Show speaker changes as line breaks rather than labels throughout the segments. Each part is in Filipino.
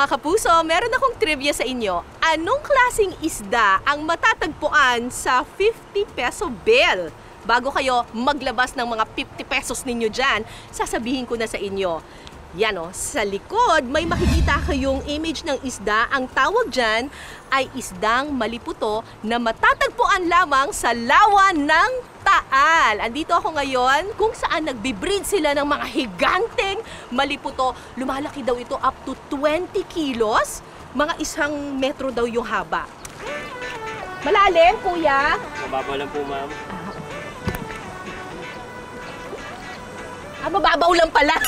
Mga kapuso, meron akong trivia sa inyo. Anong klaseng isda ang matatagpuan sa 50 peso bill? Bago kayo maglabas ng mga 50 pesos ninyo dyan, sasabihin ko na sa inyo. Yan o, sa likod may makikita kayong image ng isda. Ang tawag dyan ay isdang maliputo na matatagpuan lamang sa lawa ng Taal. Andito ako ngayon kung saan nagbe-breed sila ng mga higanteng maliputo. Lumalaki daw ito up to 20 kilos. Mga 1 metro daw yung haba. Malalim, kuya?
Mababaw lang po, ma'am.
Mababaw lang pala.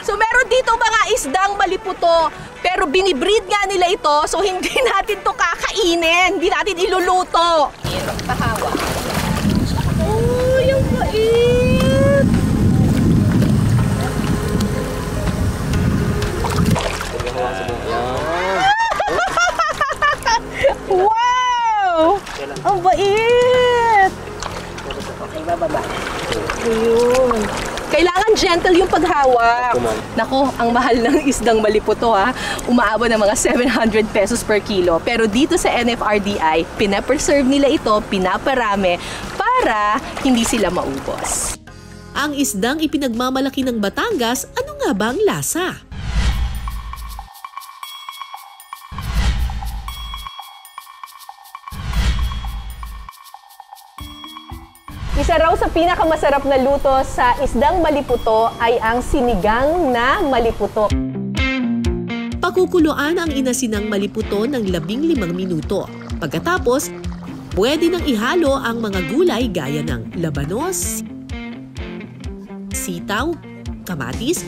So meron dito mga isdang maliputo, pero binibreed nga nila ito, so hindi natin to kakainin, hindi natin iluluto. Pahawa. Oh, yung bait! Wow! Ang bait! Bababa. Ayun. Kailangan gentle yung paghawak. Nako, ang mahal ng isdang maliputo ha. Umaabot ng mga 700 pesos per kilo. Pero dito sa NFRDI, pinapreserve nila ito, pinaparami para hindi sila maubos.
Ang isdang ipinagmamalaki ng Batangas, ano nga ba ang lasa?
Isa raw sa pinakamasarap na luto sa isdang maliputo ay ang sinigang na maliputo.
Pakukuluan ang inasinang maliputo ng 15 minuto. Pagkatapos, pwede nang ihalo ang mga gulay gaya ng labanos, sitaw, kamatis,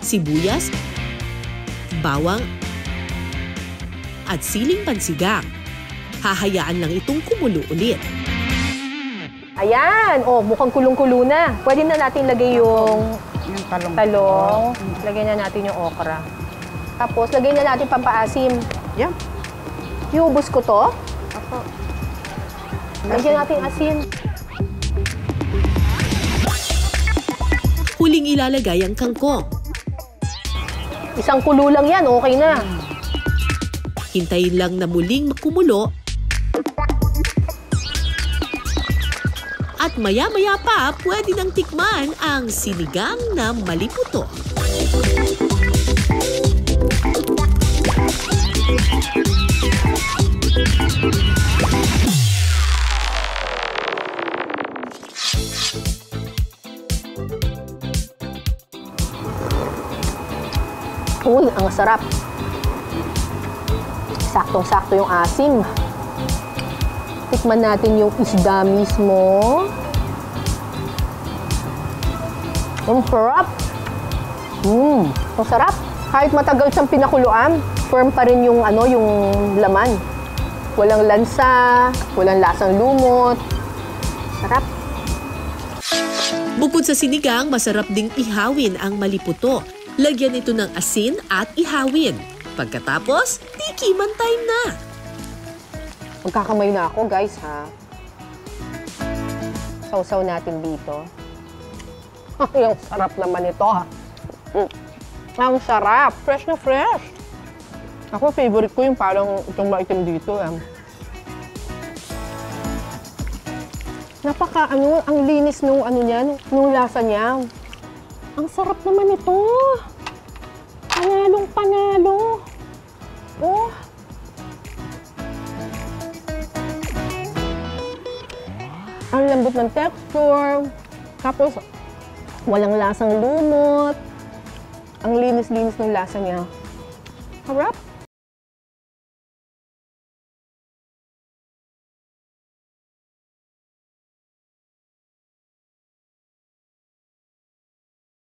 sibuyas, bawang, at siling pansigang. Hahayaan lang itong kumulo ulit.
Ayan! Oh, mukhang kulong-kulo na. Pwede na natin lagay yung talong. Lagyan na natin yung okra. Tapos, lagay na natin pampaasim.
Yeah.
Iubos ko to.
Ako.
Lagyan natin asin.
Huling ilalagay ang kangkong.
Isang kulo lang yan, okay na.
Hintayin lang na muling makumulo. At maya-maya pa, pwede nang tikman ang sinigang na maliputo.
Uy, ang sarap. Saktong-sakto yung asim. Tikman natin yung isda mismo. Ang sarap. Ang sarap. Kahit matagal siyang pinakuluan, firm pa rin yung yung laman. Walang lansa, walang lasang lumot. Sarap.
Bukod sa sinigang, masarap ding ihawin ang maliputo. Lagyan ito ng asin at ihawin. Pagkatapos, tikiman time na.
Magkakamay na ako, guys, ha? Sausaw natin dito. Yung sarap naman ito, ha? Ang sarap! Fresh na fresh! Ako, favorite ko yung parang itong maitim dito, Napaka, ang linis nung niya, nung lasa niya. Ang sarap naman ito! Panalong panalo! Oh! Ang lambot ng texture, tapos walang lasang lumot. Ang linis-linis ng lasa niya. Harap!